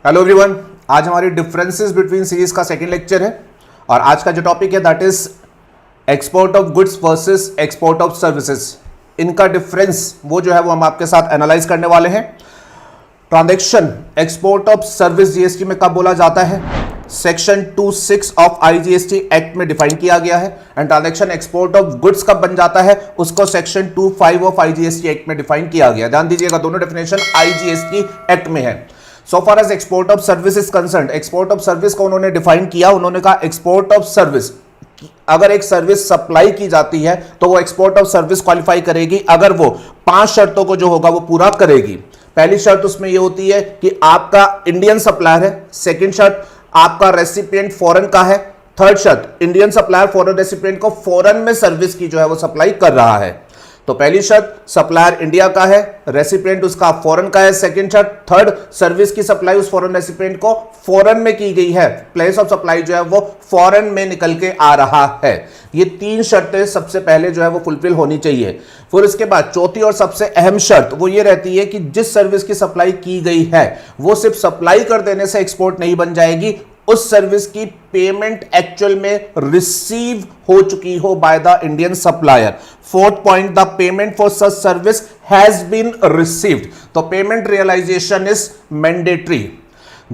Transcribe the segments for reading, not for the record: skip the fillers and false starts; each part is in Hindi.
हेलो एवरीवन, आज हमारी डिफरेंसेस बिटवीन सीरीज का सेकंड लेक्चर है और आज का जो टॉपिक है that is export of goods versus export of services. इनका डिफरेंस वो जो है वो हम आपके साथ एनालाइज करने वाले हैं। Transaction export of service GST में कब बोला जाता है? सेक्शन 26 ऑफ आईजीएसटी एक्ट में डिफाइन किया गया है। And transaction export of goods कब बन जाता है उसको सेक्शन 25 ऑफ आईजीएसटी एक्ट में डिफाइन किया गया। ध्यान दीजिएगा, दोनों डेफिनेशन आईजीएसटी एक्ट में है। So far as export of service is concern, export of service को उन्होंने डिफाइन किया। उन्होंने कहा एक्सपोर्ट ऑफ सर्विस, अगर एक सर्विस सप्लाई की जाती है तो वो एक्सपोर्ट ऑफ सर्विस क्वालिफाई करेगी अगर वो 5 शर्तों को जो होगा वो पूरा करेगी। पहली शर्त उसमें ये होती है कि आपका इंडियन सप्लायर है। सेकंड शर्त, आपका रेसिपिएंट फॉरेन का है। थर्ड शर्त, इंडियन सप्लायर फॉरेन रेसिपिएंट को फॉरेन में सर्विस की जो है वो सप्लाई कर रहा है। तो पहली शर्त, सप्लायर इंडिया का है, रेसिपिएंट उसका फॉरेन का है। सेकंड शर्त, थर्ड, सर्विस की सप्लाई उस फॉरेन रेसिपिएंट को फॉरेन में की गई है, प्लेस ऑफ सप्लाई जो है वो फॉरेन में निकल के आ रहा है। ये 3 शर्तें सबसे पहले जो है वो फुलफिल होनी चाहिए। फिर इसके बाद चौथी और सबसे अहम शर्त वो ये रहती है कि जिस सर्विस की सप्लाई की गई है वो सिर्फ सप्लाई कर देने से एक्सपोर्ट नहीं बन जाएगी, उस सर्विस की पेमेंट एक्चुअल में रिसीव हो चुकी हो by the Indian supplier. Fourth point, the payment for such service has been received. तो payment realisation is mandatory.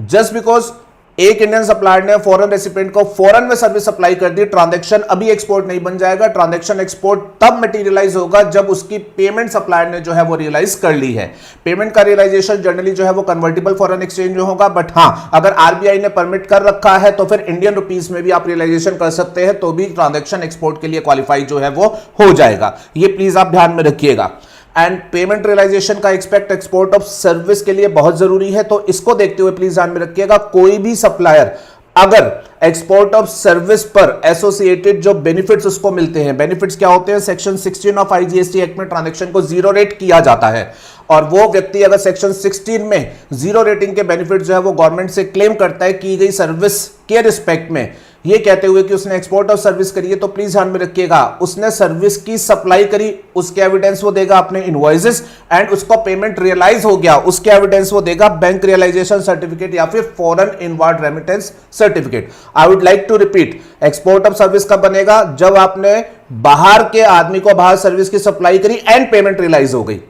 Just because एक इंडियन सप्लायर ने फॉरेन रेसिपिएंट को फॉरेन में सर्विस सप्लाई कर दी, ट्रांजैक्शन अभी एक्सपोर्ट नहीं बन जाएगा। ट्रांजैक्शन एक्सपोर्ट तब मटेरियलाइज होगा जब उसकी पेमेंट सप्लायर ने जो है वो रियलाइज कर ली है। पेमेंट का रियलाइजेशन जनरली जो है वो कन्वर्टिबल फॉरेन एक्सचेंज में होगा, बट हां अगर आरबीआई ने परमिट कर रखा है तो फिर इंडियन रुपीस में भी आप रियलाइजेशन कर सकते हैं, तो भी ट्रांजैक्शन एक्सपोर्ट के लिए क्वालिफाई जो है वो हो जाएगा। ये प्लीज आप ध्यान में रखिएगा। एंड पेमेंट रियलाइजेशन का एक्सपेक्ट एक्सपोर्ट ऑफ सर्विस के लिए बहुत जरूरी है, तो इसको देखते हुए प्लीज ध्यान में रखिएगा, कोई भी सप्लायर अगर एक्सपोर्ट ऑफ सर्विस पर एसोसिएटेड जो बेनिफिट्स उसको मिलते हैं, बेनिफिट्स क्या होते हैं? सेक्शन 16 ऑफ आईजीएसटी एक्ट में ट्रांजैक्शन को 0 रेट किया जाता है और वो व्यक्ति अगर सेक्शन 16 में 0 रेटिंग के बेनिफिट जो है वो गवर्नमेंट से क्लेम करता है की गई सर्विस के रिस्पेक्ट में, ये कहते हुए कि उसने एक्सपोर्ट ऑफ सर्विस करी है, तो प्लीज ध्यान में रखिएगा उसने सर्विस की सप्लाई करी, उसके एविडेंस वो देगा अपने इनवॉइसेस, एंड उसको पेमेंट रियलाइज हो गया उसके एविडेंस वो देगा बैंक रियलाइजेशन सर्टिफिकेट या फिर foreign inward remittance certificate. I would like to repeat, export of service कब बनेगा? जब आपने बाहर के आदमी को बाहर सर्विस की सप्लाई करी एंड पेमेंट रियलाइज हो गई।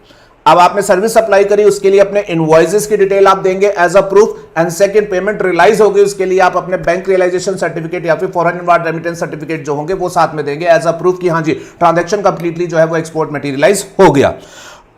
अब आपने सर्विस सप्लाई करी, उसके लिए अपने इनवॉइसेस की डिटेल आप देंगे as a proof, and second payment realize हो गई, उसके लिए आप अपने बैंक रियलाइजेशन सर्टिफिकेट या फिर फॉरेन इनवार्ड रेमिटेंस सर्टिफिकेट जो होंगे वो साथ में देंगे एज अ प्रूफ कि हाँ जी ट्रांजैक्शन कंप्लीटली जो है वो एक्सपोर्ट मटेरियलाइज हो गया।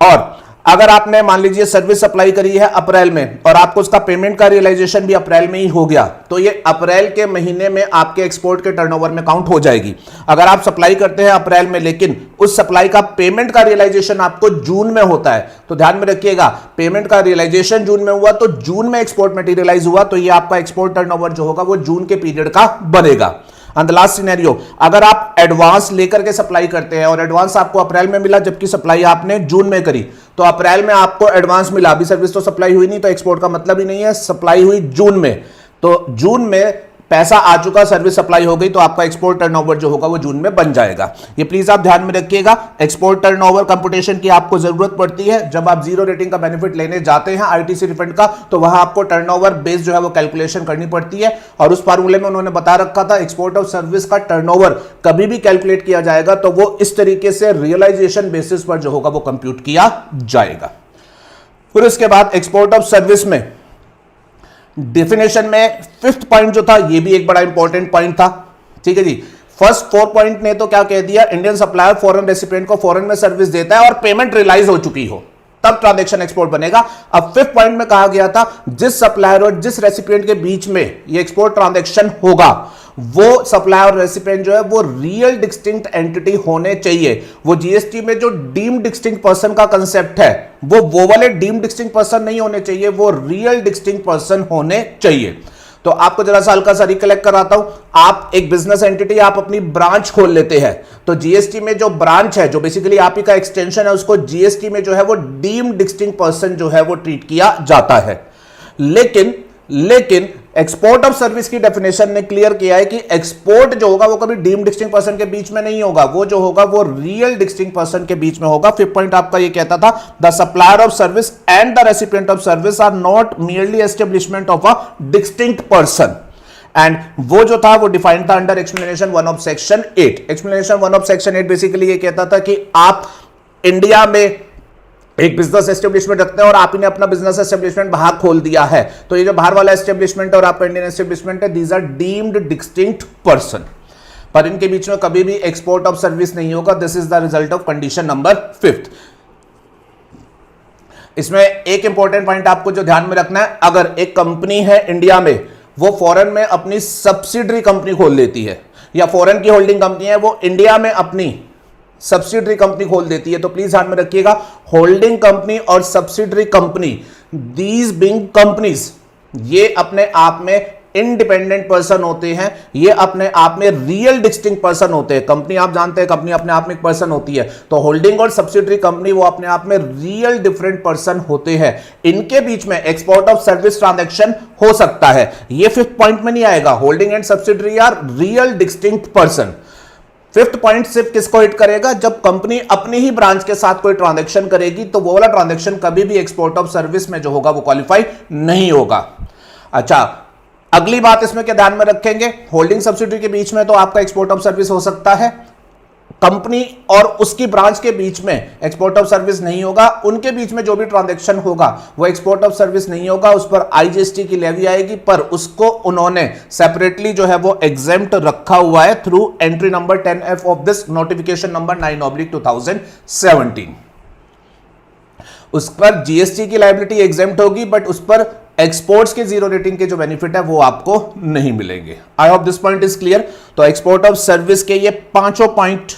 और अगर आपने मान लीजिए सर्विस सप्लाई करी है अप्रैल में और आपको उसका पेमेंट का रियलाइजेशन भी अप्रैल में ही हो गया, तो ये अप्रैल के महीने में आपके एक्सपोर्ट के टर्नओवर में काउंट हो जाएगी। अगर आप सप्लाई करते हैं अप्रैल में लेकिन उस सप्लाई का पेमेंट का रियलाइजेशन आपको जून में होता है, तो ध्यान में रखिएगा पेमेंट का रियलाइजेशन जून में हुआ तो जून में एक्सपोर्ट मटेरियलाइज हुआ, तो ये आपका एक्सपोर्ट टर्नओवर जो होगा वो जून के पीरियड का बनेगा। एंड द लास्ट सिनेरियो, अगर आप एडवांस लेकर के सप्लाई करते हैं और एडवांस आपको अप्रैल में मिला जबकि सप्लाई आपने जून में करी, तो अप्रैल में आपको एडवांस मिला, अभी सर्विस तो सप्लाई हुई नहीं, तो एक्सपोर्ट का मतलब ही नहीं है, सप्लाई हुई जून में, तो जून में पैसा आ चुका, सर्विस सप्लाई हो गई, तो आपका एक्सपोर्ट टर्नओवर जो होगा वो जून में बन जाएगा। ये प्लीज आप ध्यान में रखिएगा। एक्सपोर्ट टर्नओवर कंप्यूटेशन की आपको जरूरत पड़ती है जब आप 0 रेटिंग का बेनिफिट लेने जाते हैं आईटीसी रिफंड का, तो वहां आपको टर्नओवर बेस जो है वो कैलकुलेशन करनी पड़ती है, और उस फार्मूले में उन्होंने बता रखा था एक्सपोर्ट ऑफ सर्विस का टर्नओवर कभी भी कैलकुलेट किया जाएगा तो वो इस तरीके से रियलाइजेशन बेसिस पर जो होगा वो कंप्यूट किया जाएगा। फिर उसके बाद एक्सपोर्ट ऑफ सर्विस में डेफिनेशन में 5th पॉइंट जो था ये भी एक बड़ा इंपॉर्टेंट पॉइंट था। ठीक है जी, फर्स्ट 4 पॉइंट ने तो क्या कह दिया, इंडियन सप्लायर फॉरेन रेसिपिएंट को फॉरेन में सर्विस देता है और पेमेंट रियलाइज हो चुकी हो तब ट्रांजैक्शन एक्सपोर्ट बनेगा। अब 5th पॉइंट में कहा गया था जिस सप्लायर और जिस रेसिपिएंट के बीच में ये एक्सपोर्ट ट्रांजैक्शन होगा वो सप्लायर और रेसिपिएंट जो है वो रियल डिस्टिंक्ट एंटिटी होने चाहिए। वो जीएसटी में जो डीम्ड डिस्टिंक्ट पर्सन का कंसेप्ट है वो वाले डीम्ड डिस्टिंक्ट पर्सन नहीं होने चाहिए, वो रियल डिस्टिंक्ट पर्सन होने चाहिए। तो आपको जरा सा हल्का सा रिकलेक्ट कराता हूं, आप एक बिजनेस एंटिटी आप अपनी ब्रांच खोल लेते हैं, तो जीएसटी में जो ब्रांच है जो बेसिकली आप ही का एक्सटेंशन है उसको जीएसटी में जो है वो डीम्ड डिस्टिंक्ट पर्सन जो है वो ट्रीट किया जाता है। लेकिन एक्सपोर्ट ऑफ सर्विस की डेफिनेशन ने क्लियर किया है कि एक्सपोर्ट जो होगा वो कभी डीम्ड डिस्टिंक्ट पर्सन के बीच में नहीं होगा, वो जो होगा वो रियल डिस्टिंक्ट पर्सन के बीच में होगा। फिफ्थ पॉइंट आपका ये कहता था the supplier of service and the recipient of service are not merely establishment of a distinct person, and वो जो था वो डिफाइंड था under explanation 1 of section 8। Explanation 1 of section 8 basically ये कहता था कि आप इंडिया में एक बिजनेस एस्टेब्लिशमेंट रखते हैं और आप इन्हें अपना बिजनेस एस्टेब्लिशमेंट बाहर खोल दिया है, तो ये जो बाहर वाला एस्टेब्लिशमेंट है और आपका इंडियन एस्टेब्लिशमेंट है, these are deemed distinct person, पर इनके बीच में कभी भी एक्सपोर्ट ऑफ सर्विस नहीं होगा। This is the result of condition number 5। इसमें एक इंपॉर्टेंट पॉइंट आपको जो ध्यान में रखना है, अगर एक कंपनी है इंडिया में, वो फॉरेन में अपनी सब्सिडरी कंपनी खोल लेती है, या फॉरेन की होल्डिंग कंपनी है वो इंडिया में अपनी सब्सिडरी कंपनी खोल देती है, तो प्लीज ध्यान में रखिएगा होल्डिंग कंपनी और subsidiary company, these being companies, ये अपने आप में इंडिपेंडेंट पर्सन होते हैं, ये अपने आप में रियल डिस्टिंक्ट पर्सन होते हैं। कंपनी आप जानते हैं कंपनी अपने आप में एक पर्सन होती है, तो होल्डिंग और सब्सिडरी कंपनी वो अपने आप में रियल डिफरेंट पर्सन होते हैं। इनके बीच में एक्सपोर्ट ऑफ सर्विस ट्रांजैक्शन हो सकता है, ये 5th पॉइंट में नहीं आएगा। Holding and subsidiary are real distinct person. 5th point सिर्फ किसको हिट करेगा, जब कंपनी अपनी ही ब्रांच के साथ कोई ट्रांजैक्शन करेगी, तो वो वाला ट्रांजैक्शन कभी भी एक्सपोर्ट ऑफ सर्विस में जो होगा वो क्वालिफाई नहीं होगा। अच्छा, अगली बात इसमें क्या ध्यान में रखेंगे, होल्डिंग सब्सिडरी के बीच में तो आपका एक्सपोर्ट ऑफ सर्विस हो सकता है, कंपनी और उसकी ब्रांच के बीच में एक्सपोर्ट ऑफ सर्विस नहीं होगा। उनके बीच में जो भी ट्रांजैक्शन होगा वो एक्सपोर्ट ऑफ सर्विस नहीं होगा, उस पर आईजीएसटी की लेवी आएगी, पर उसको उन्होंने सेपरेटली जो है वो एग्जेम्प्ट रखा हुआ है through entry number 10F of this notification number 9/2017। उस पर जीएसटी की लायबिलिटी एग्जेम्प्ट होगी, बट उस पर एक्सपोर्ट्स के जीरो रेटिंग के जो बेनिफिट है वो आपको नहीं मिलेंगे। आई hope this point is clear. तो एक्सपोर्ट ऑफ सर्विस के ये 5 पॉइंट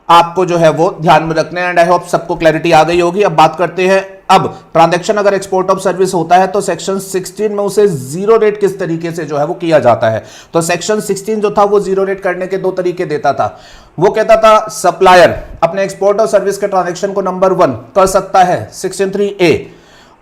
आपको जो है वो ध्यान में रखने हैं, एंड आई होप सबको क्लैरिटी आ गई होगी। अब बात करते हैं, अब ट्रांजैक्शन अगर एक्सपोर्ट ऑफ सर्विस होता है तो सेक्शन 16 में उसे जीरो रेट किस तरीके से जो है वो किया जाता है। तो सेक्शन 16 जो था वो जीरो रेट करने के 2 तरीके देता था। वो कहता था सप्लायर अपने एक्सपोर्ट ऑफ सर्विस के ट्रांजैक्शन को नंबर 1 कर सकता है 16(3)(a),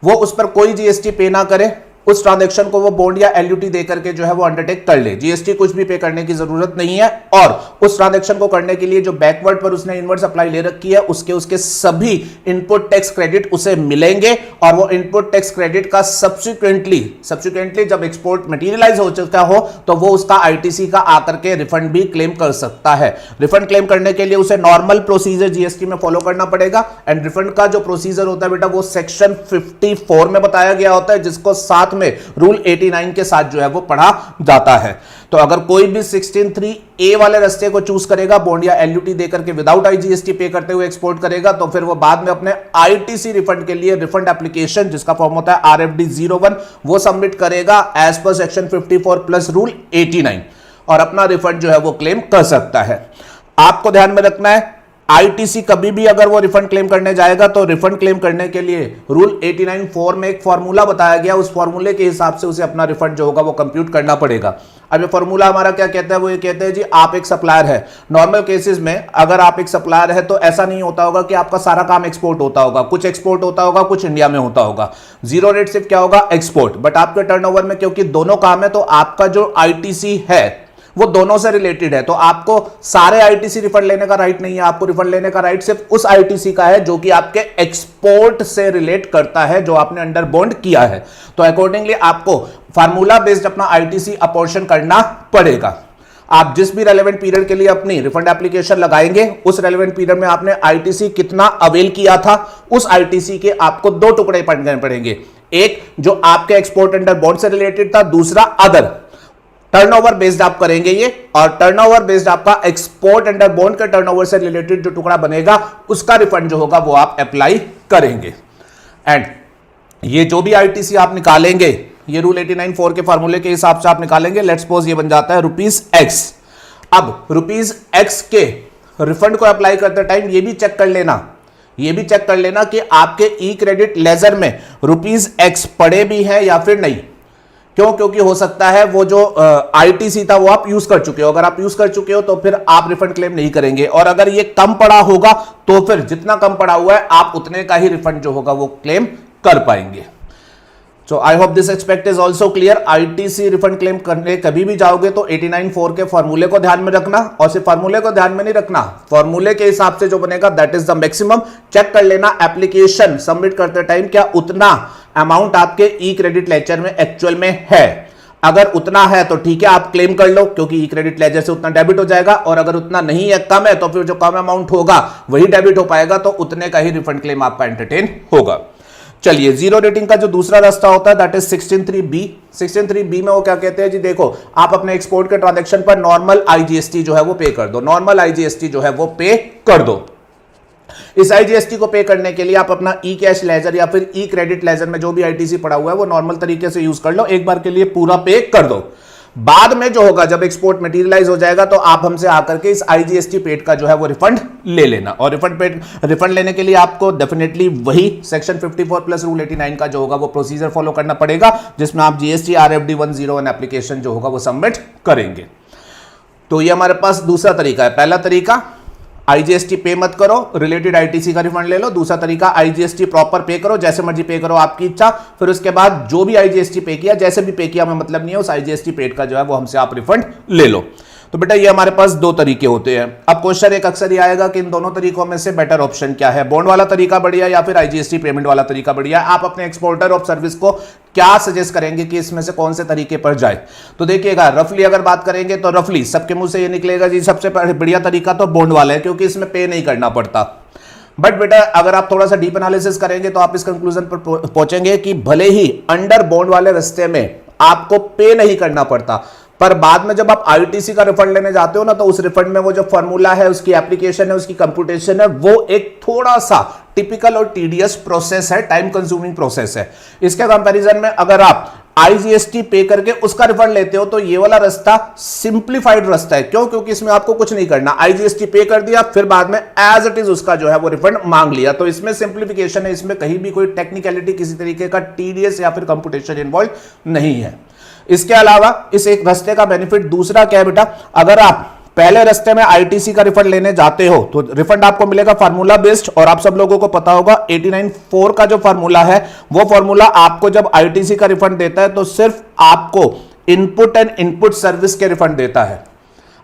वो उस पर कोई जीएसटी पे ना करे, उस ट्रांजैक्शन को वो बॉन्ड या एलयूटी देकर के जो है वो अंडरटेक कर ले, जीएसटी कुछ भी पे करने की जरूरत नहीं है, और उस ट्रांजैक्शन को करने के लिए जो बैकवर्ड पर उसने इनवर्ड सप्लाई ले रखी है उसके सभी इनपुट टैक्स क्रेडिट उसे मिलेंगे, और वो इनपुट टैक्स क्रेडिट का सब्सिक्वेंटली जब एक्सपोर्ट मटेरियलाइज हो चुका हो तो वो उसका आईटीसी का आकर के रिफंड भी क्लेम कर सकता है। रिफंड क्लेम करने के लिए उसे नॉर्मल प्रोसीजर जीएसटी में फॉलो करना पड़ेगा, एंड रिफंड का जो प्रोसीजर होता है बेटा वो सेक्शन 54 में बताया गया होता है, जिसको साथ में रूल 89 के साथ जो है वो पढ़ा जाता है। तो अगर कोई भी 16(3)(a) वाले रास्ते को चूज करेगा, बॉन्ड या एलयूटी देकर के विदाउट आईजीएसटी पे करते हुए एक्सपोर्ट करेगा, तो फिर वो बाद में अपने आईटीसी रिफंड के लिए रिफंड एप्लीकेशन जिसका फॉर्म होता है RFD 01 वो सबमिट करेगा as per section 54 plus rule 89, और अपना रिफंड जो है वो क्लेम कर सकता है। आपको ध्यान में रखना है आईटीसी कभी भी अगर वो रिफंड क्लेम करने जाएगा तो रिफंड क्लेम करने के लिए रूल 89(4) में एक फॉर्मूला बताया गया, उस फॉर्मूले के हिसाब से उसे अपना रिफंड जो होगा वो कंप्यूट करना पड़ेगा। अब ये फॉर्मूला हमारा क्या कहता है, वो ये कहते हैं जी आप एक सप्लायर है, नॉर्मल केसेस में अगर आप एक सप्लायर है तो ऐसा नहीं होता होगा कि आपका सारा काम एक्सपोर्ट होता होगा, कुछ एक्सपोर्ट होता होगा, कुछ इंडिया में होता होगा। जीरो रेट सिर्फ क्या होगा, एक्सपोर्ट, बट आपके टर्नओवर में क्योंकि दोनों काम है तो आपका जो आईटीसी है वो दोनों से रिलेटेड है, तो आपको सारे आईटीसी रिफंड लेने का राइट नहीं है, आपको रिफंड लेने का राइट सिर्फ उस आईटीसी का है जो कि आपके एक्सपोर्ट से रिलेट करता है, जो आपने अंडर बॉन्ड किया है। तो अकॉर्डिंगली आपको फार्मूला बेस्ड अपना आईटीसी अपॉर्शन करना पड़ेगा। आप जिस भी रेलेवेंट पीरियड के लिए अपनी रिफंड एप्लीकेशन लगाएंगे, उस रेलेवेंट पीरियड में आपने आईटीसी कितना अवेल किया था, उस आईटीसी के आपको 2 टुकड़े करने पड़ेंगे, एक जो आपके एक्सपोर्ट अंडर बॉन्ड से रिलेटेड था, दूसरा अदर। टर्नओवर बेस्ड आप करेंगे ये, और टर्नओवर बेस्ड आपका एक्सपोर्ट अंडर बॉन्ड के टर्नओवर से रिलेटेड जो टुकड़ा बनेगा उसका रिफंड जो होगा वो आप अप्लाई करेंगे। एंड ये जो भी आईटीसी आप निकालेंगे, ये रूल 89(4) के फार्मूले के हिसाब से आप निकालेंगे, लेट्स सपोज ये बन जाता है ₹X। अब ₹X के रिफंड को अप्लाई करते टाइम ये भी चेक कर लेना कि आपके ई क्रेडिट लेजर में ₹X पड़े भी हैं या फिर नहीं। क्यों? क्योंकि हो सकता है वो जो आईटीसी था वो आप यूज कर चुके हो, अगर आप यूज कर चुके हो तो फिर आप रिफंड क्लेम नहीं करेंगे, और अगर ये कम पड़ा होगा तो फिर जितना कम पड़ा हुआ है आप उतने का ही रिफंड जो होगा वो क्लेम कर पाएंगे। So I hope this expect is also clear. ITC refund claim करने कभी भी जाओगे तो 89.4 के फॉर्मूले को ध्यान में रखना, और सिर्फ फॉर्मूले को ध्यान में नहीं रखना, फॉर्मूले के हिसाब से जो बनेगा that is the maximum. Check कर लेना एप्लीकेशन सबमिट करते टाइम क्या उतना अमाउंट आपके ई क्रेडिट लेजर में एक्चुअल में है। अगर उतना है तो ठीक है, आप क्लेम कर लो क्योंकि ई क्रेडिट लेजर से उतना डेबिट हो जाएगा, और अगर उतना नहीं है, कम है, तो फिर जो कम अमाउंट होगा वही डेबिट हो पाएगा, तो उतने का ही रिफंड क्लेम आपका एंटरटेन होगा। चलिए, जीरो रेटिंग का जो दूसरा रास्ता होता है दैट इज 16(3)(b। 16(3)(b में वो क्या कहते हैं जी, देखो आप अपने एक्सपोर्ट के ट्रांजैक्शन पर नॉर्मल आईजीएसटी जो है वो पे कर दो, नॉर्मल आईजीएसटी जो है वो पे कर दो। इस आईजीएसटी को पे करने के लिए आप अपना ई कैश लेजर या फिर ई क्रेडिट लेजर में जो भी आईटीसी पड़ा हुआ है वो नॉर्मल तरीके से यूज कर लो, एक बार के लिए पूरा पे कर दो। बाद में जो होगा, जब एक्सपोर्ट मटेरियलाइज हो जाएगा तो आप हमसे आकर के इस आईजीएसटी पेड का जो है वो रिफंड ले लेना, और रिफंड लेने के लिए आपको डेफिनेटली वही सेक्शन 54 प्लस रूल 89 का जो होगा वो प्रोसीजर फॉलो करना पड़ेगा, जिसमें आप जीएसटी RFD 101 एप्लीकेशन जो होगा वो सबमिट करेंगे। तो ये हमारे पास दूसरा तरीका है। पहला तरीका आईजीएसटी पे मत करो, रिलेटेड आईटीसी का रिफंड ले लो। दूसरा तरीका आईजीएसटी प्रॉपर पे करो, जैसे मर्जी पे करो, आपकी इच्छा। फिर उसके बाद जो भी आईजीएसटी पे किया, जैसे भी पे किया हमें मतलब नहीं है, उस आईजीएसटी पेड का जो है वो हमसे आप रिफंड ले लो। तो बेटा ये हमारे पास दो तरीके होते हैं। अब क्वेश्चन एक अक्सर ये आएगा कि इन दोनों तरीकों में से बेटर ऑप्शन क्या है, बॉन्ड वाला तरीका बढ़िया या फिर आईजीएसटी पेमेंट वाला तरीका बढ़िया। आप अपने एक्सपोर्टर ऑफ सर्विस को क्या सजेस्ट करेंगे कि इसमें से कौन से तरीके पर जाए। तो देखिएगा, रफली अगर बात करेंगे तो रफली सबके मुंह से ये निकलेगा जी सबसे बढ़िया तरीका तो बॉन्ड वाला है, क्योंकि इसमें पे नहीं करना पड़ता। बट बेटा अगर आप थोड़ा सा डीप एनालिसिस करेंगे तो आप इस कंक्लूजन पर पहुंचेंगे कि भले ही अंडर बॉन्ड वाले रास्ते में आपको पे नहीं करना पड़ता, पर बाद में जब आप आईटीसी का रिफंड लेने जाते हो ना, तो उस रिफंड में वो जो फॉर्मूला है, उसकी एप्लीकेशन है, उसकी कंप्यूटेशन है, वो एक थोड़ा सा टिपिकल और टीडियस प्रोसेस है, टाइम कंज्यूमिंग प्रोसेस है। इसके कंपैरिजन में अगर आप आईजीएसटी पे करके उसका रिफंड लेते हो तो ये वाला रास्ता सिंप्लीफाइड रास्ता है। क्यों? क्योंकि इसमें आपको कुछ नहीं करना, आईजीएसटी पे कर दिया, फिर बाद में एज इट इज उसका जो है वो रिफंड मांग लिया। तो इसमें सिंप्लीफिकेशन है, इसमें कहीं भी कोई टेक्निकलिटी, किसी तरीके का टीडीएस या फिर कंप्यूटेशन इन्वॉल्व नहीं है। इसके अलावा इस एक रास्ते का बेनिफिट दूसरा क्या है बेटा, अगर आप पहले रास्ते में आईटीसी का रिफंड लेने जाते हो तो रिफंड आपको मिलेगा फार्मूला बेस्ड, और आप सब लोगों को पता होगा 89.4 का जो फार्मूला है वो फार्मूला आपको जब आईटीसी का रिफंड देता है तो सिर्फ आपको इनपुट एंड इनपुट सर्विस के रिफंड देता है।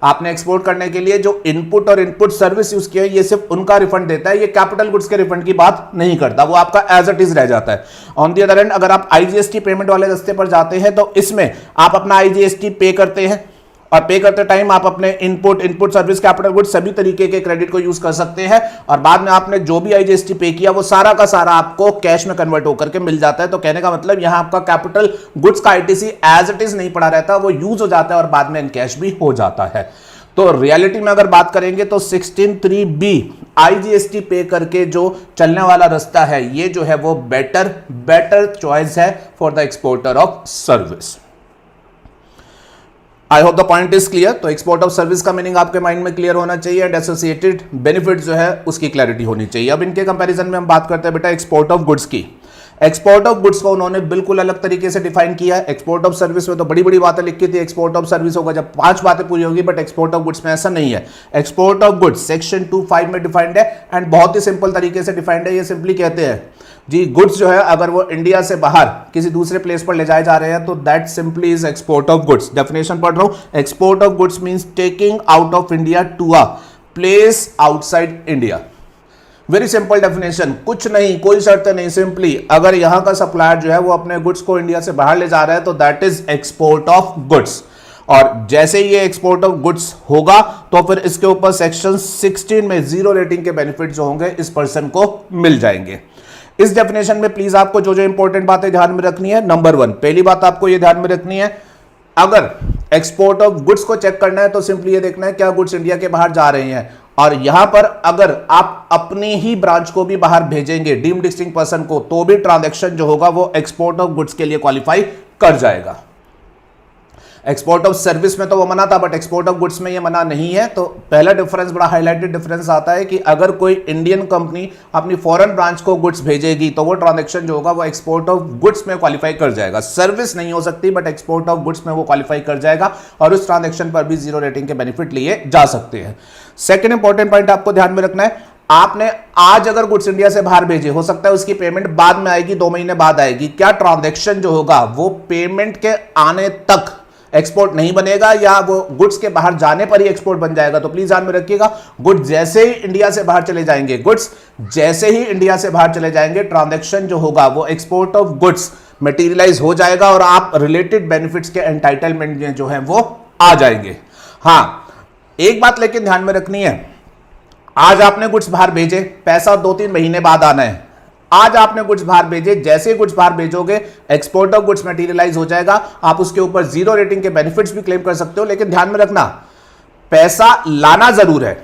आपने एक्सपोर्ट करने के लिए जो इनपुट और इनपुट सर्विस यूज किया है ये सिर्फ उनका रिफंड देता है, ये कैपिटल गुड्स के रिफंड की बात नहीं करता, वो आपका एज इट इज रह जाता है। ऑन द अदर एंड अगर आप आईजीएसटी पेमेंट वाले रास्ते पर जाते हैं तो इसमें आप अपना आईजीएसटी पे करते हैं, और पे करते टाइम आप अपने इनपुट सर्विस, कैपिटल गुड्स सभी तरीके के क्रेडिट को यूज कर सकते हैं, और बाद में आपने जो भी आईजीएसटी पे किया वो सारा का सारा आपको कैश में कन्वर्ट होकर के मिल जाता है। तो कहने का मतलब यहां आपका कैपिटल गुड्स का आईटीसी एज इट इज नहीं पड़ा रहता, वो यूज हो जाता है और बाद में इन कैश भी हो जाता है। तो रियलिटी में अगर बात करेंगे तो 16(3)(b आईजीएसटी पे करके जो चलने वाला रास्ता है, ये जो है वो बेटर चॉइस है for the exporter of service. I hope the point is clear. तो एक्सपोर्ट ऑफ सर्विस का मीनिंग आपके माइंड में क्लियर होना चाहिए, एंड एसोसिएटेड बेनिफिट जो है उसकी क्लैरिटी होनी चाहिए। अब इनके कंपैरिजन में हम बात करते हैं बेटा एक्सपोर्ट ऑफ गुड्स की। एक्सपोर्ट ऑफ गुड्स को उन्होंने बिल्कुल अलग तरीके से डिफाइन किया है। एक्सपोर्ट ऑफ सर्विस में तो बड़ी बड़ी बातें लिखी थी, एक्सपोर्ट ऑफ सर्विस होगा जब 5 बातें पूरी होगी, बट एक्सपोर्ट ऑफ गुड्स में ऐसा नहीं है। एक्सपोर्ट ऑफ गुड्स सेक्शन 2(5) में डिफाइंड है, एंड बहुत ही सिंपल तरीके से डिफाइंड है। ये सिंपली कहते हैं जी गुड्स जो है अगर वो इंडिया से बाहर किसी दूसरे प्लेस पर ले जाए जा रहे हैं तो that simply is export of goods. Definition पढ़ रहा हूं, export of goods means taking out of India to a place outside India. Very simple definition, कुछ नहीं, कोई शर्त नहीं, सिंपली अगर यहां का सप्लायर जो है वो अपने गुड्स को इंडिया से बाहर ले जा रहा है तो that is export of goods. और जैसे ये एक्सपोर्ट ऑफ गुड्स होगा तो फिर इसके ऊपर सेक्शन 16 में जीरो रेटिंग के बेनिफिट जो होंगे इस पर्सन को मिल जाएंगे। इस डेफिनेशन में प्लीज आपको जो जो इंपॉर्टेंट बातें ध्यान में रखनी है, नंबर 1 पहली बात आपको ये ध्यान में रखनी है, अगर एक्सपोर्ट ऑफ गुड्स को चेक करना है तो सिंपली ये देखना है क्या गुड्स इंडिया के बाहर जा रहे हैं, और यहां पर अगर आप अपनी ही ब्रांच को भी बाहर भेजेंगे डीम्ड डिस्टिंक्ट पर्सन को, तो भी ट्रांजैक्शन जो होगा वो एक्सपोर्ट ऑफ गुड्स के लिए क्वालिफाई कर जाएगा। एक्सपोर्ट ऑफ सर्विस में तो वो मना था, बट एक्सपोर्ट ऑफ गुड्स में ये मना नहीं है। तो पहला डिफरेंस, बड़ा हाईलाइटेड डिफरेंस आता है कि अगर कोई इंडियन कंपनी अपनी फॉरेन ब्रांच को गुड्स भेजेगी तो वो ट्रांजैक्शन जो होगा वो एक्सपोर्ट ऑफ गुड्स में क्वालिफाई कर जाएगा। सर्विस नहीं हो सकती, बट एक्सपोर्ट ऑफ गुड्स में वो क्वालिफाई कर जाएगा, और उस ट्रांजैक्शन पर भी जीरो रेटिंग के बेनिफिट लिए जा सकते हैं। सेकेंड इंपॉर्टेंट पॉइंट आपको ध्यान में रखना है, आपने आज अगर गुड्स इंडिया से बाहर भेजे, हो सकता है उसकी पेमेंट बाद में आएगी, 2 महीने बाद आएगी, क्या ट्रांजैक्शन जो होगा वो पेमेंट के आने तक एक्सपोर्ट नहीं बनेगा या वो गुड्स के बाहर जाने पर ही एक्सपोर्ट बन जाएगा? तो प्लीज ध्यान में रखिएगा, गुड्स जैसे ही इंडिया से बाहर चले जाएंगे, गुड्स जैसे ही इंडिया से बाहर चले जाएंगे, ट्रांजैक्शन जो होगा वो एक्सपोर्ट ऑफ गुड्स मटेरियलाइज हो जाएगा और आप रिलेटेड बेनिफिट्स के एंटाइटलमेंट जो है वो आ जाएंगे। हां, एक बात लेकिन ध्यान में रखनी है, आज आपने गुड्स बाहर भेजे, पैसा 2-3 महीने बाद आना है। आज आपने गुड्स बाहर भेजे, जैसे ही गुड्स बाहर भेजोगे एक्सपोर्ट ऑफ गुड्स मटेरियलाइज हो जाएगा, आप उसके ऊपर 0 रेटिंग के बेनिफिट्स भी क्लेम कर सकते हो। लेकिन ध्यान में रखना, पैसा लाना जरूर है,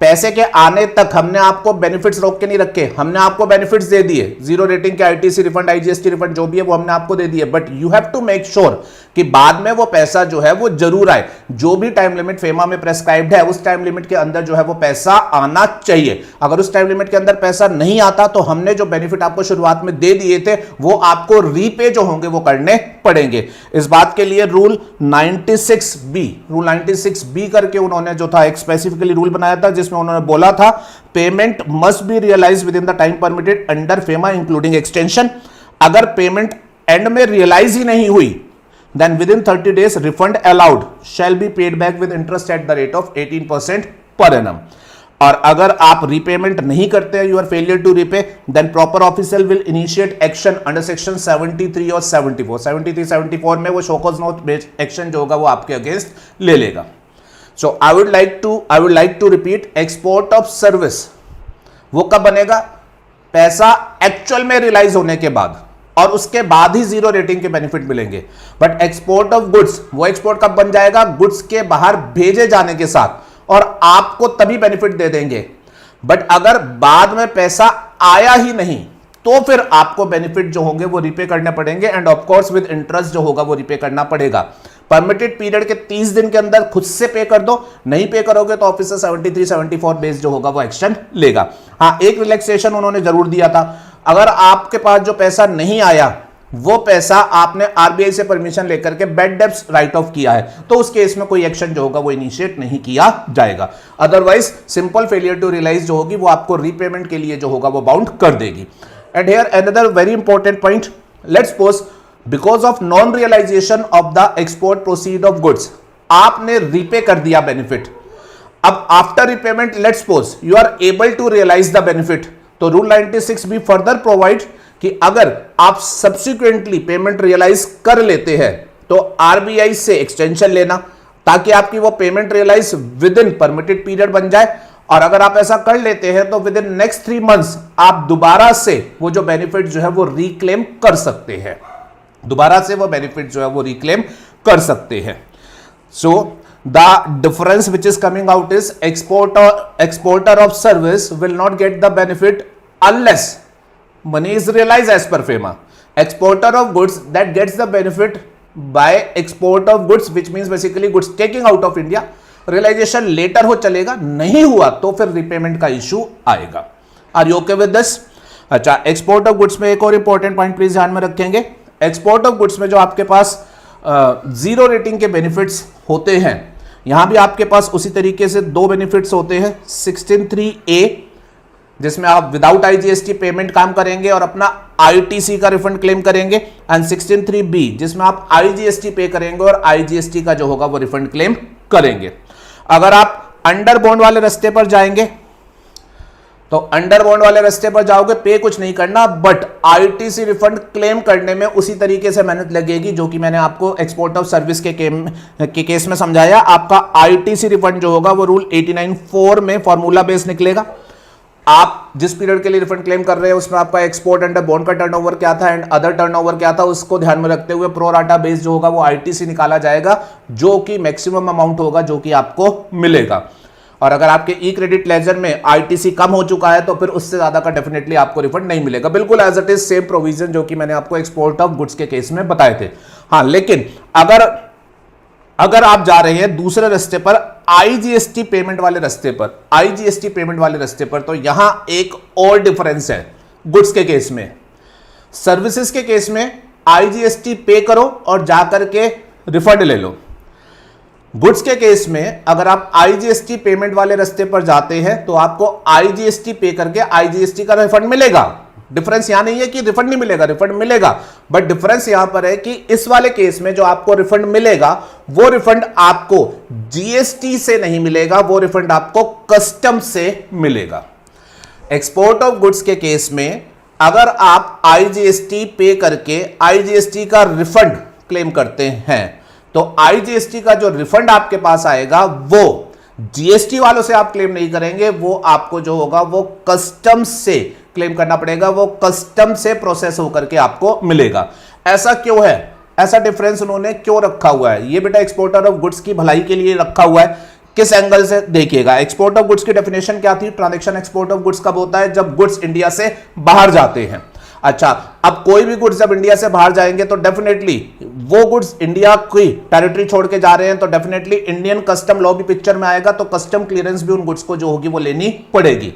पैसे के आने तक हमने आपको बेनिफिट्स रोक के नहीं रखे, हमने आपको बेनिफिट्स दे दिए, 0 रेटिंग के आईटीसी रिफंड, आईजीएसटी रिफंड जो भी है वो हमने आपको दे दिए, but you have to make sure कि बाद में वो पैसा जो है वो जरूर आए। जो भी टाइम लिमिट फेमा में प्रेस्क्राइब्ड है उस टाइम लिमिट के अंदर जो है वो पैसा आना चाहिए। अगर उस टाइम लिमिट के अंदर पैसा नहीं आता तो हमने जो बेनिफिट आपको शुरुआत में दे दिए थे वो आपको रीपे जो होंगे वो करने पड़ेंगे। इस बात के लिए रूल 96B करके उन्होंने जो था एक स्पेसिफिकली रूल बनाया था, जिसमें उन्होंने बोला था payment must be realise within the time permitted under FEMA including extension. अगर पेमेंट एंड में रियलाइज ही नहीं हुई then within 30 days refund allowed shall be paid back with interest at the rate of 18% per annum। और अगर आप रीपेमेंट नहीं करते हैं, you are failure to repay, then proper official will initiate action under section 73 और 74। 73-74 में वो show cause note based action जो होगा वो आपके अगेंस्ट ले लेगा। So I would like to repeat, export of service वो कब बनेगा? पैसा एक्चुअल में रियलाइज होने के बाद, और उसके बाद ही 0 रेटिंग के बेनिफिट मिलेंगे। बट एक्सपोर्ट ऑफ गुड्स वो एक्सपोर्ट कब बन जाएगा? गुड्स के बाहर भेजे जाने के साथ, और आपको तभी बेनिफिट दे देंगे। बट अगर बाद में पैसा आया ही नहीं तो फिर आपको बेनिफिट जो होंगे वो रिपे करने पड़ेंगे, end of course with interest जो होगा वो रिपे करना पड़ेगा। परमिटेड पीरियड के 30 दिन के अंदर खुद से पे कर दो, नहीं पे करोगे तो ऑफिसर 73-74 बेस जो होगा वो एक्शन लेगा। हाँ, एक रिलैक्सेशन उन्होंने जरूर दिया था, अगर आपके पास जो पैसा नहीं आया वो पैसा आपने आरबीआई से परमिशन लेकर के बैड डेब्ट्स राइट ऑफ किया है, तो उस केस में कोई एक्शन जो होगा वो इनिशिएट नहीं किया जाएगा। Otherwise simple failure to realise जो होगी वो आपको रीपेमेंट के लिए जो होगा वो बाउंड कर देगी। And here another very important point, let's suppose because of non realisation of the export proceed of goods आपने रीपे कर दिया बेनिफिट। अब after repayment let's suppose you are able to realise the benefit, तो रूल 96B फर्दर प्रोवाइड कि अगर आप सब्सिक्वेंटली पेमेंट रियलाइज कर लेते हैं तो आरबीआई से एक्सटेंशन लेना, ताकि आपकी वो payment realise within permitted period बन जाए। और अगर आप ऐसा कर लेते हैं तो विद इन नेक्स्ट 3 मंथ्स आप दोबारा से वो जो बेनिफिट जो है वो रिक्लेम कर सकते हैं, दोबारा से वो बेनिफिट जो है वो रिक्लेम कर सकते हैं। सो the difference which is coming out is exporter of service will not get the benefit unless money is realized as per FEMA. Exporter of goods that gets the benefit by export of goods, which means basically goods taking out of India, realization later हो चलेगा, नहीं हुआ तो फिर repayment का issue आएगा। Are you okay with this? अच्छा, export of goods में एक और important point प्लीज ध्यान में रखेंगे। export of goods में जो आपके पास 0 रेटिंग के बेनिफिट्स होते हैं, यहां भी आपके पास उसी तरीके से 2 बेनिफिट्स होते हैं। 16(3)A जिसमें आप विदाउट आईजीएसटी पेमेंट काम करेंगे और अपना आईटीसी का रिफंड क्लेम करेंगे, एंड 16(3)B जिसमें आप आईजीएसटी पे करेंगे और आईजीएसटी का जो होगा वो रिफंड क्लेम करेंगे। अगर आप अंडर बॉन्ड वाले रास्ते पर जाएंगे तो अंडर बॉन्ड वाले रास्ते पर जाओगे, पे कुछ नहीं करना, बट आईटीसी रिफंड क्लेम करने में उसी तरीके से मेहनत लगेगी जो कि मैंने आपको एक्सपोर्ट ऑफ सर्विस के केस में समझाया। आपका आईटीसी रिफंड जो होगा वो रूल 89(4) में फॉर्मूला बेस निकलेगा। आप जिस पीरियड के लिए रिफंड क्लेम कर रहे हैं उसमें आपका एक्सपोर्ट अंडर बॉन्ड का टर्नओवर क्या था एंड अदर टर्नओवर क्या था, उसको ध्यान में रखते हुए प्रो राटा बेस जो होगा वो आईटीसी निकाला जाएगा, जो कि मैक्सिमम अमाउंट होगा जो कि आपको मिलेगा। और अगर आपके ई क्रेडिट लेजर में आईटीसी कम हो चुका है तो फिर उससे ज्यादा का डेफिनेटली आपको रिफंड नहीं मिलेगा, बिल्कुल as it is same provision जो कि मैंने आपको एक्सपोर्ट ऑफ गुड्स के केस में बताए थे। हाँ, लेकिन अगर आप जा रहे हैं दूसरे रास्ते पर, आईजीएसटी पेमेंट वाले रास्ते पर, आईजीएसटी पेमेंट वाले रास्ते पर, तो यहां एक और डिफरेंस है गुड्स के केस में। सर्विसेज के केस में आईजीएसटी पे करो और जाकर के रिफंड ले लो। गुड्स के केस में अगर आप आईजीएसटी पेमेंट वाले रास्ते पर जाते हैं तो आपको आईजीएसटी पे करके आईजीएसटी का रिफंड मिलेगा। डिफरेंस यहां नहीं है कि रिफंड नहीं मिलेगा, रिफंड मिलेगा, बट डिफरेंस यहां पर है कि इस वाले केस में जो आपको रिफंड मिलेगा वो रिफंड आपको जीएसटी से नहीं मिलेगा, वो रिफंड आपको कस्टम से मिलेगा। एक्सपोर्ट ऑफ गुड्स के केस में अगर आप आईजीएसटी पे करके आईजीएसटी का रिफंड क्लेम करते हैं तो आईजीएसटी का जो रिफंड आपके पास आएगा वो जीएसटी वालों से आप क्लेम नहीं करेंगे, वो आपको जो होगा वो कस्टम से क्लेम करना पड़ेगा, वो कस्टम से प्रोसेस होकर के आपको मिलेगा। ऐसा क्यों है, ऐसा डिफरेंस उन्होंने क्यों रखा हुआ है? ये बेटा एक्सपोर्टर ऑफ गुड्स की भलाई के लिए रखा हुआ है। किस एंगल से देखिएगा, एक्सपोर्ट ऑफ गुड्स की डेफिनेशन क्या थी? ट्रांजैक्शन एक्सपोर्ट ऑफ गुड्स कब होता है? जब गुड्स इंडिया से बाहर जाते हैं। अच्छा, अब कोई भी गुड्स जब इंडिया से बाहर जाएंगे तो डेफिनेटली वो गुड्स इंडिया की टेरिटरी छोड़ के जा रहे हैं तो डेफिनेटली इंडियन कस्टम लॉ भी पिक्चर में आएगा, तो कस्टम क्लियरेंस भी उन गुड्स को जो होगी वो लेनी पड़ेगी।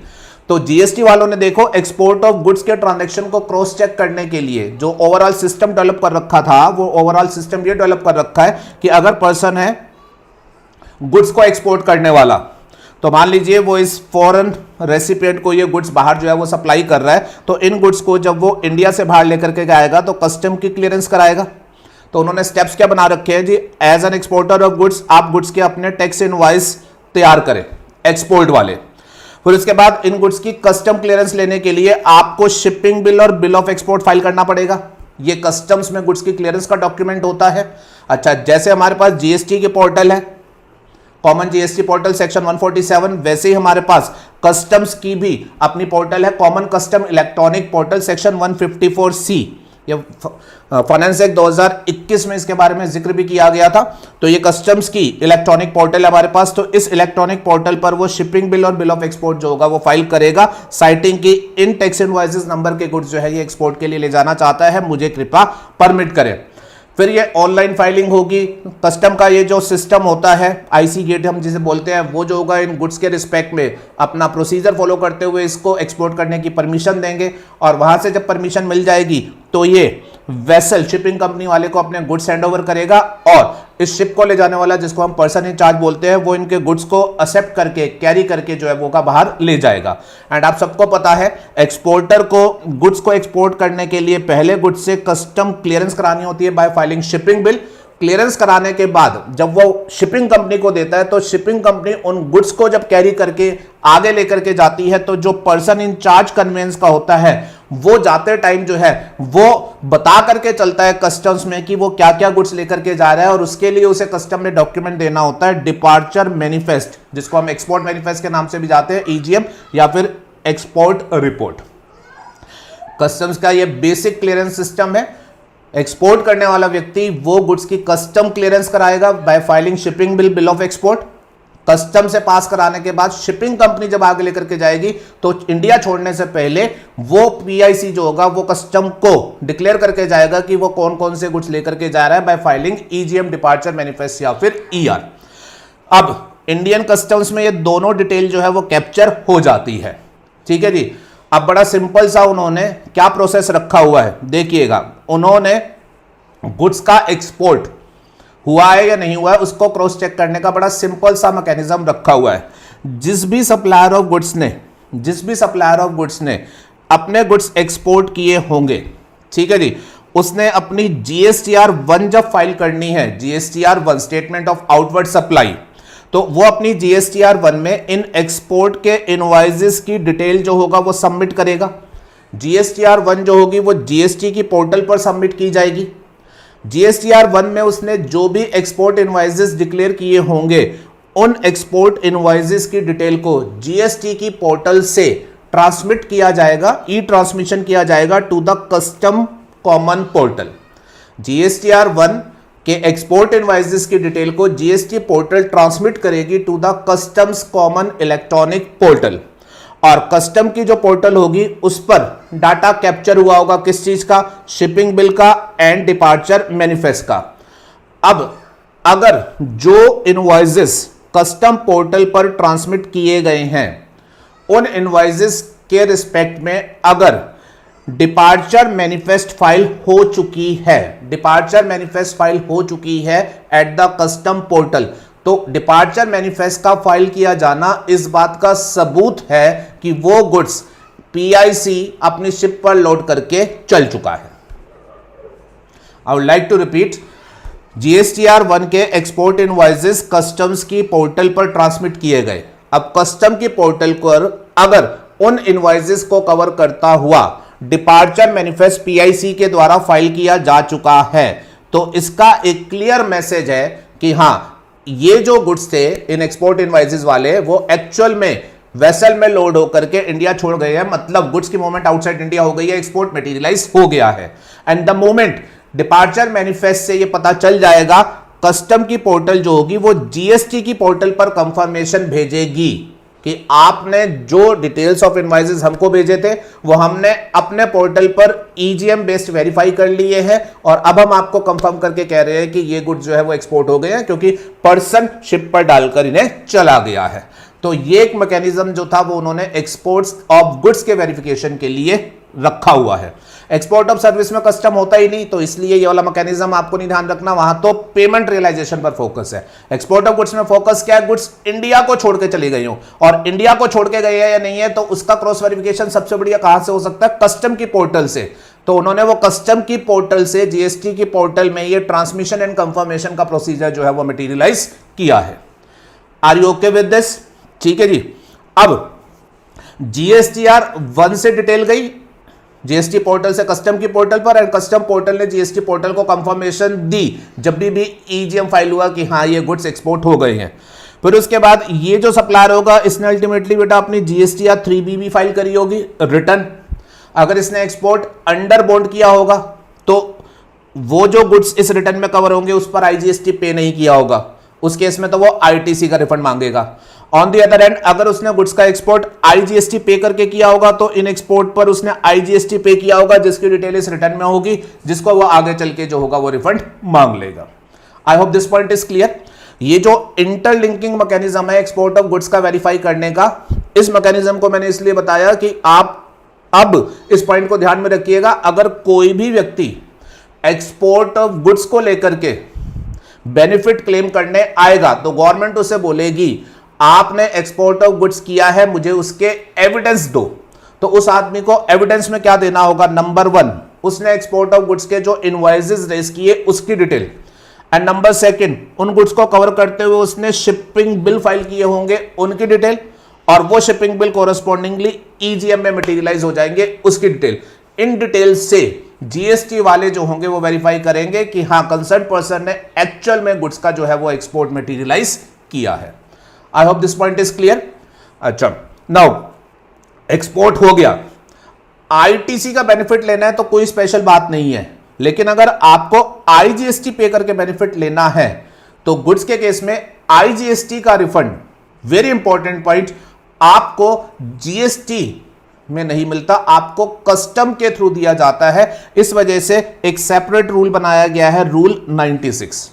तो जीएसटी वालों ने देखो एक्सपोर्ट ऑफ गुड्स के ट्रांजैक्शन को क्रॉस चेक करने के लिए जो ओवरऑल सिस्टम डेवलप कर रखा था, वो ओवरऑल सिस्टम ये डेवलप कर रखा है कि अगर पर्सन है गुड्स को एक्सपोर्ट करने वाला, तो मान लीजिए वो इस फॉरेन रेसिपिएंट को ये गुड्स बाहर जो है वो सप्लाई कर रहा है, तो इन गुड्स को जब वो इंडिया से बाहर लेकर के आएगा तो कस्टम की क्लियरेंस कराएगा। तो उन्होंने स्टेप्स क्या बना रखे हैं जी? As an exporter of goods आप गुड्स के अपने टैक्स इनवॉइस तैयार करें एक्सपोर्ट वाले। फिर उसके बाद इन गुड्स की कस्टम क्लियरेंस लेने के लिए आपको शिपिंग बिल और बिल ऑफ एक्सपोर्ट फाइल करना पड़ेगा। ये कस्टम्स में गुड्स की क्लियरेंस का डॉक्यूमेंट होता है। अच्छा, जैसे हमारे पास जीएसटी के पोर्टल है, कॉमन जीएसटी पोर्टल सेक्शन 147, वैसे ही हमारे पास कस्टम्स की भी अपनी पोर्टल है, common custom electronic portal section 154C। ये फाइनेंस एक्ट 2021 में इसके बारे में जिक्र भी किया गया था। तो ये कस्टम्स की इलेक्ट्रॉनिक पोर्टल है हमारे पास, तो इस इलेक्ट्रॉनिक पोर्टल पर वो शिपिंग बिल और बिल ऑफ एक्सपोर्ट जो होगा वो फाइल करेगा, साइटिंग की इन टैक्स इनवॉइसेस नंबर के गुड्स जो है ये एक्सपोर्ट के लिए ले जाना चाहता है, मुझे कृपया परमिट करें। फिर ये ऑनलाइन फाइलिंग होगी। कस्टम का ये जो सिस्टम होता है आईसी गेट हम जिसे बोलते हैं, वो जो होगा इन गुड्स के रिस्पेक्ट में अपना प्रोसीजर फॉलो करते हुए इसको एक्सपोर्ट करने की परमिशन देंगे, और वहां से जब परमिशन मिल जाएगी तो ये वेसल शिपिंग कंपनी वाले को अपने गुड्स हैंड ओवर करेगा, और इस शिप को ले जाने वाला जिसको हम पर्सन इन चार्ज बोलते हैं वो इनके गुड्स को एक्सेप्ट करके कैरी करके जो है वो का बाहर ले जाएगा। एंड आप सबको पता है एक्सपोर्टर को गुड्स को एक्सपोर्ट करने के लिए पहले गुड्स से कस्टम क्लियरेंस करानी होती है bye filing shipping bill. Clearance कराने के बाद जब वो शिपिंग कंपनी को देता है तो शिपिंग कंपनी उन गुड्स को जब कैरी करके आगे लेकर के जाती है तो जो पर्सन इन चार्ज कन्वेंस का होता है वो जाते टाइम जो है वो बता करके चलता है कस्टम्स में कि वो क्या क्या गुड्स लेकर के जा रहा है, और उसके लिए उसे कस्टम में डॉक्यूमेंट देना होता है डिपार्चर मैनिफेस्ट, जिसको हम एक्सपोर्ट मैनिफेस्ट के नाम से भी जाते हैं, ईजीएम या फिर एक्सपोर्ट रिपोर्ट। कस्टम्स का ये बेसिक क्लियरेंस सिस्टम है। एक्सपोर्ट करने वाला व्यक्ति वो गुड्स की कस्टम क्लियरेंस कराएगा bye filing shipping bill, bill of export. Custom से पास कराने के बाद शिपिंग कंपनी जब आगे लेकर के जाएगी तो इंडिया छोड़ने से पहले वो पीआईसी जो होगा वो कस्टम को डिक्लेयर करके जाएगा कि वो कौन कौन से गुड्स लेकर के जा रहा है bye filing EGM departure manifest या फिर ईआर। अब इंडियन कस्टम्स में ये दोनों डिटेल जो है वो कैप्चर हो जाती है। ठीक है जी। अब बड़ा सिंपल सा उन्होंने क्या प्रोसेस रखा हुआ है देखिएगा, उन्होंने गुड्स का एक्सपोर्ट हुआ है या नहीं हुआ है उसको क्रॉस चेक करने का बड़ा सिंपल सा मैकेनिज्म रखा हुआ है। जिस भी सप्लायर ऑफ गुड्स ने अपने गुड्स एक्सपोर्ट किए होंगे, ठीक है जी, उसने अपनी जीएसटीआर 1 जब फाइल करनी है, GSTR 1 statement of outward supply, तो वो अपनी जीएसटीआर 1 में इन एक्सपोर्ट के इनवॉइसेस की डिटेल जो होगा वो सबमिट करेगा। जीएसटीआर 1 जो होगी वो जीएसटी की पोर्टल पर सबमिट की जाएगी। जीएसटीआर 1 में उसने जो भी एक्सपोर्ट इनवॉइसेस डिक्लेयर किए होंगे उन एक्सपोर्ट इनवॉइसेस की डिटेल को जीएसटी की पोर्टल से ट्रांसमिट किया जाएगा, ई ट्रांसमिशन किया जाएगा to the custom common portal. GSTR 1 के एक्सपोर्ट इनवॉइसेस की डिटेल को जीएसटी पोर्टल ट्रांसमिट करेगी to the customs common electronic portal, और कस्टम की जो पोर्टल होगी उस पर डाटा कैप्चर हुआ होगा किस चीज का? शिपिंग बिल का एंड डिपार्चर मैनिफेस्ट का। अब अगर जो इनवॉइसेस कस्टम पोर्टल पर ट्रांसमिट किए गए हैं उन इनवॉइसेस के रिस्पेक्ट में अगर डिपार्चर मैनिफेस्ट फाइल हो चुकी है, डिपार्चर मैनिफेस्ट फाइल हो चुकी है एट द कस्टम पोर्टल, तो डिपार्चर मैनिफेस्ट का फाइल किया जाना इस बात का सबूत है कि वो गुड्स पीआईसी अपनी शिप पर लोड करके चल चुका है। I would like to repeat, GSTR 1 के एक्सपोर्ट इनवॉइसेस कस्टम्स की पोर्टल पर ट्रांसमिट किए गए। अब कस्टम की पोर्टल पर अगर उन इनवॉइसेस को कवर करता हुआ डिपार्चर मैनिफेस्ट पीआईसी के द्वारा फाइल किया जा चुका है, तो इसका एक क्लियर मैसेज है कि हां, ये जो गुड्स थे इन एक्सपोर्ट इनवॉइसेस वाले, वो एक्चुअल में वेसल में लोड होकर के इंडिया छोड़ गए हैं, मतलब गुड्स की मूवमेंट आउटसाइड इंडिया हो गई है, एक्सपोर्ट मटेरियलाइज हो गया है। And the moment departure manifest से ये पता चल जाएगा, कस्टम की पोर्टल जो होगी वो जीएसटी की पोर्टल पर कंफर्मेशन भेजेगी कि आपने जो डिटेल्स ऑफ इनवॉइसेस हमको भेजे थे वो हमने अपने पोर्टल पर ईजीएम बेस्ड वेरीफाई कर लिए हैं, और अब हम आपको कंफर्म करके कह रहे हैं कि ये गुड्स जो है वो एक्सपोर्ट हो गए हैं, क्योंकि पर्सन शिप पर डालकर इन्हें चला गया है। तो ये एक मैकेनिज्म जो था वो उन्होंने एक्सपोर्ट्स ऑफ गुड्स के वेरिफिकेशन के लिए रखा हुआ है। एक्सपोर्ट ऑफ सर्विस में कस्टम होता ही नहीं, तो इसलिए ये वाला मैकेनिज्म आपको नहीं ध्यान रखना, वहां तो पेमेंट रियलाइजेशन पर फोकस है। एक्सपोर्ट ऑफ गुड्स में फोकस क्या है, गुड्स इंडिया को छोड़ के चली गई हो, और इंडिया को छोड़ के गई है या नहीं है, तो उसका क्रॉस वेरिफिकेशन सबसे बढ़िया कहां से हो सकता है, कस्टम की पोर्टल से। तो उन्होंने वो कस्टम की पोर्टल से जीएसटी की पोर्टल में ये ट्रांसमिशन एंड कंफर्मेशन का प्रोसीजर जो है वो मटेरियलाइज किया है। Are you okay with this? ठीक है जी। अब जीएसटीआर 1 से डिटेल गई जीएसटी पोर्टल से कस्टम की पोर्टल पर, एंड कस्टम पोर्टल ने जीएसटी पोर्टल को कंफर्मेशन दी जब भी ईजीएम फाइल हुआ कि हाँ ये गुड्स एक्सपोर्ट हो गए हैं। फिर उसके बाद ये जो सप्लायर होगा इसने अल्टीमेटली बेटा अपनी जीएसटीआर 3B भी फाइल करी होगी रिटर्न। अगर इसने एक्सपोर्ट अंडर बॉन्ड किया होगा तो वो जो गुड्स इस रिटर्न में कवर होंगे उस पर आईजीएसटी पे नहीं किया होगा, उस केस में तो वो आईटीसी का रिफंड मांगेगा। ऑन दी अदर एंड अगर उसने गुड्स का एक्सपोर्ट आईजीएसटी पे करके किया होगा तो इन एक्सपोर्ट पर उसने आईजीएसटी पे किया होगा, जिसकी डिटेल इस रिटर्न में होगी, जिसको वो आगे चल के जो होगा वो रिफंड मांग लेगा। आई hope this point is clear. ये जो इंटरलिंकिंग मैकेनिज्म है एक्सपोर्ट ऑफ गुड्स का वेरीफाई करने का, इस मैकेनिज्म को मैंने इसलिए बताया कि आप अब इस पॉइंट को ध्यान में रखिएगा, अगर कोई भी व्यक्ति एक्सपोर्ट ऑफ गुड्स को लेकर के बेनिफिट क्लेम करने आएगा तो गवर्नमेंट उसे बोलेगी आपने एक्सपोर्ट ऑफ गुड्स किया है, मुझे उसके एविडेंस दो। तो उस आदमी को एविडेंस में क्या देना होगा, नंबर 1 उसने एक्सपोर्ट ऑफ गुड्स के जो इनवॉइसेस रेज किए उसकी डिटेल, एंड नंबर 2 उन गुड्स को कवर करते हुए उसने शिपिंग बिल फाइल किए होंगे उनकी डिटेल, और वो शिपिंग बिल कोरस्पॉन्डिंगली ईजीएम में मटेरियलाइज हो जाएंगे उसकी डिटेल। इन डिटेल से जीएसटी वाले जो होंगे वो वेरीफाई करेंगे कि हाँ कंसर्न पर्सन ने एक्चुअल में गुड्स का जो है वो एक्सपोर्ट मटेरियलाइज किया है। आई hope this point is clear. अच्छा, नाउ एक्सपोर्ट हो गया, आईटीसी का बेनिफिट लेना है तो कोई स्पेशल बात नहीं है, लेकिन अगर आपको आईजीएसटी पे करके बेनिफिट लेना है तो गुड्स के केस में आईजीएसटी का रिफंड, वेरी इंपॉर्टेंट पॉइंट, आपको जीएसटी में नहीं मिलता, आपको कस्टम के थ्रू दिया जाता है। इस वजह से एक सेपरेट रूल बनाया गया है, रूल 96।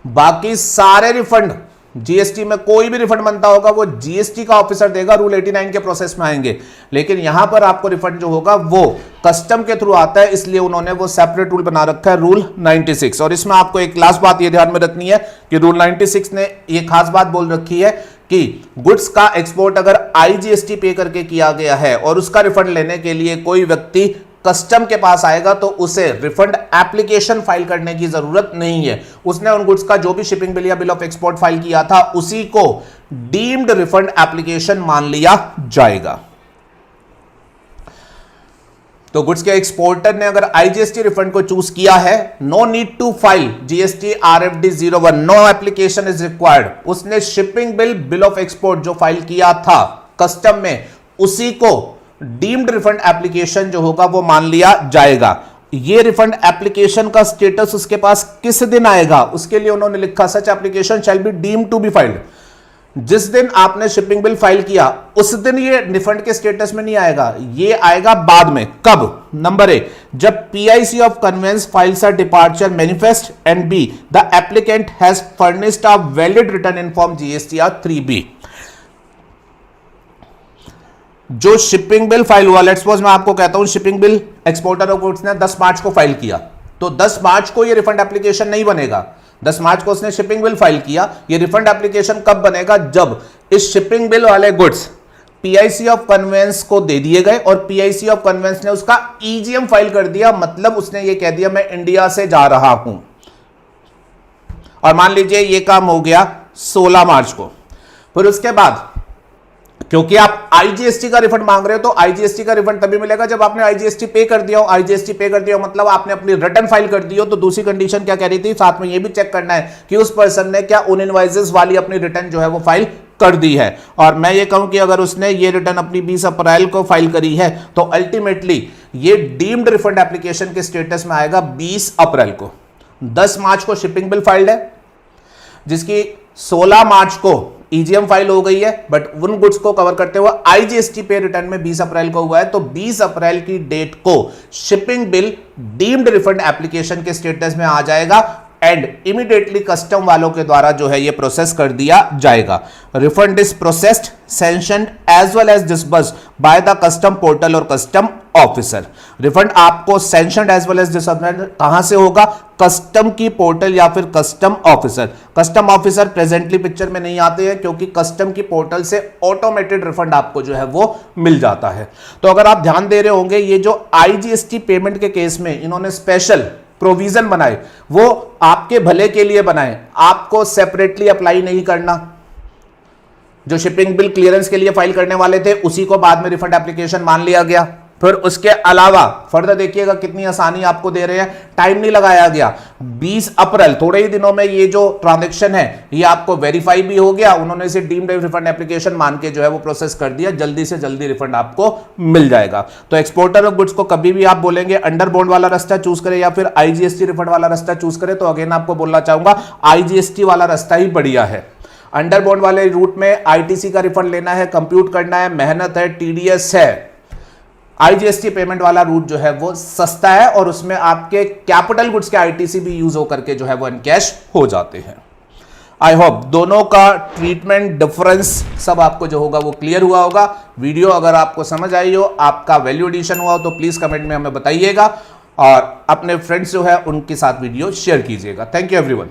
बाकी सारे रिफंड जीएसटी में कोई भी रिफंड बनता होगा वो जीएसटी का ऑफिसर देगा, रूल 89 के प्रोसेस में आएंगे, लेकिन यहां पर आपको रिफंड जो होगा वो कस्टम के थ्रू आता है, इसलिए उन्होंने वो सेपरेट रूल बना रखा है, रूल 96। और इसमें आपको एक लास्ट बात ये ध्यान में रखनी है कि रूल 96 ने ये खास बात बोल रखी है कि गुड्स का एक्सपोर्ट अगर आईजीएसटी पे करके किया गया है और उसका रिफंड लेने के लिए कोई व्यक्ति कस्टम के पास आएगा तो उसे रिफंड एप्लीकेशन फाइल करने की जरूरत नहीं है। उसने उन गुड्स का जो भी शिपिंग बिल या बिल ऑफ एक्सपोर्ट फाइल किया था उसी को डीम्ड रिफंड एप्लीकेशन मान लिया जाएगा। तो गुड्स के एक्सपोर्टर ने अगर आईजीएसटी रिफंड को चूज किया है, no need to file GST RFD 01, no application is required. उसने shipping bill, bill of export जो फाइल किया था कस्टम में, उसी को डीम्ड रिफंड एप्लीकेशन जो होगा वो मान लिया जाएगा। ये रिफंड एप्लीकेशन का स्टेटस उसके पास किस दिन आएगा, उसके लिए उन्होंने लिखा such application shall be deemed to be filed. जिस दिन आपने शिपिंग बिल फाइल किया उस दिन ये रिफंड के स्टेटस में नहीं आएगा, ये आएगा बाद में। कब? नंबर 1, जब PIC of conveyance files a departure manifest, and be the applicant has furnished a valid return in form GSTR 3B। जो शिपिंग बिल फाइल हुआ, लेट्स सपोज मैं आपको कहता हूं shipping bill exporter of goods ने 10 मार्च को फाइल किया, तो 10 मार्च को ये रिफंड एप्लीकेशन नहीं बनेगा, 10 मार्च को उसने शिपिंग बिल फाइल किया। ये रिफंड एप्लीकेशन कब बनेगा? जब इस शिपिंग बिल वाले गुड्स पीआईसी ऑफ कन्वेंस को दे दिए गए और पीआईसी ऑफ कन्वेंस ने उसका ईजीएम फाइल कर दिया, मतलब उसने ये कह दिया मैं इंडिया से जा रहा हूं। और मान लीजिए ये काम हो गया 16 मार्च को। फिर उसके बाद क्योंकि आप आईजीएसटी का रिफंड मांग रहे हो, तो आईजीएसटी का रिफंड तभी मिलेगा जब आपने आईजीएसटी पे कर दिया हो। आईजीएसटी पे कर दिया हो मतलब आपने अपनी रिटर्न फाइल कर दी हो। तो दूसरी कंडीशन क्या कह रही थी? साथ में ये भी चेक करना है कि उस पर्सन ने क्या उन इनवॉइसेस वाली अपनी रिटर्न जो है वो फाइल कर दी है। और मैं ये कहूं कि अगर उसने ये रिटर्न अपनी 20 अप्रैल को फाइल करी है तो अल्टीमेटली ये डीम्ड रिफंड एप्लीकेशन के स्टेटस में आएगा 20 अप्रैल को। 10 मार्च को शिपिंग बिल फाइल्ड है, जिसकी 16 मार्च को ईजीएम फाइल हो गई है, बट उन गुड्स को कवर करते हुए आईजीएसटी पे रिटर्न में 20 अप्रैल को हुआ है। तो 20 अप्रैल की डेट को shipping bill deemed refund application के स्टेटस में आ जाएगा एंड इमीडिएटली कस्टम वालों के द्वारा जो है ये प्रोसेस कर दिया जाएगा। Refund is processed, sanctioned as well as disbursed by the custom portal और कस्टम ऑफिसर। रिफंड आपको sanctioned as well as disbursed कहां से होगा? कस्टम की पोर्टल या फिर custom officer. Custom officer presently picture में नहीं आते हैं क्योंकि कस्टम की पोर्टल से ऑटोमेटेड रिफंड आपको जो है वो मिल जाता है। तो अगर आप ध्यान दे रहे होंगे, ये जो आईजीएसटी पेमेंट के केस में इन्होंने स्पेशल प्रोविजन बनाए वो आपके भले के लिए बनाए, आपको सेपरेटली अप्लाई नहीं करना। जो शिपिंग बिल क्लियरेंस के लिए फाइल करने वाले थे उसी को बाद में रिफंड एप्लीकेशन मान लिया गया। फिर उसके अलावा फर्दर देखिएगा कितनी आसानी आपको दे रहे हैं, टाइम नहीं लगाया गया। 20 अप्रैल थोड़े ही दिनों में ये जो ट्रांजैक्शन है ये आपको वेरीफाई भी हो गया, उन्होंने इसे डीम्ड रिफंड एप्लीकेशन मान के जो है वो प्रोसेस कर दिया, जल्दी से जल्दी रिफंड आपको मिल जाएगा। तो एक्सपोर्टर ऑफ गुड्स को कभी भी आप बोलेंगे अंडर बॉन्ड वाला रास्ता चूज करें या फिर आईजीएसटी रिफंड वाला रास्ता चूज करें, तो अगेन आपको बोलना चाहूंगा आईजीएसटी वाला रास्ता ही बढ़िया है। अंडर बॉन्ड वाले रूट में आईटीसी का रिफंड लेना है, कंप्यूट करना है, मेहनत है, टीडीएस है। आईजीएसटी पेमेंट वाला रूट जो है वो सस्ता है और उसमें आपके कैपिटल गुड्स के आईटीसी भी यूज होकर के जो है वो इनकैश हो जाते हैं। आई होप दोनों का ट्रीटमेंट डिफरेंस सब आपको जो होगा वो क्लियर हुआ होगा। वीडियो अगर आपको समझ आई हो, आपका वैल्यू एडिशन हुआ हो तो प्लीज कमेंट में हमें बताइएगा और अपने फ्रेंड्स जो है उनके साथ वीडियो शेयर कीजिएगा। Thank you everyone.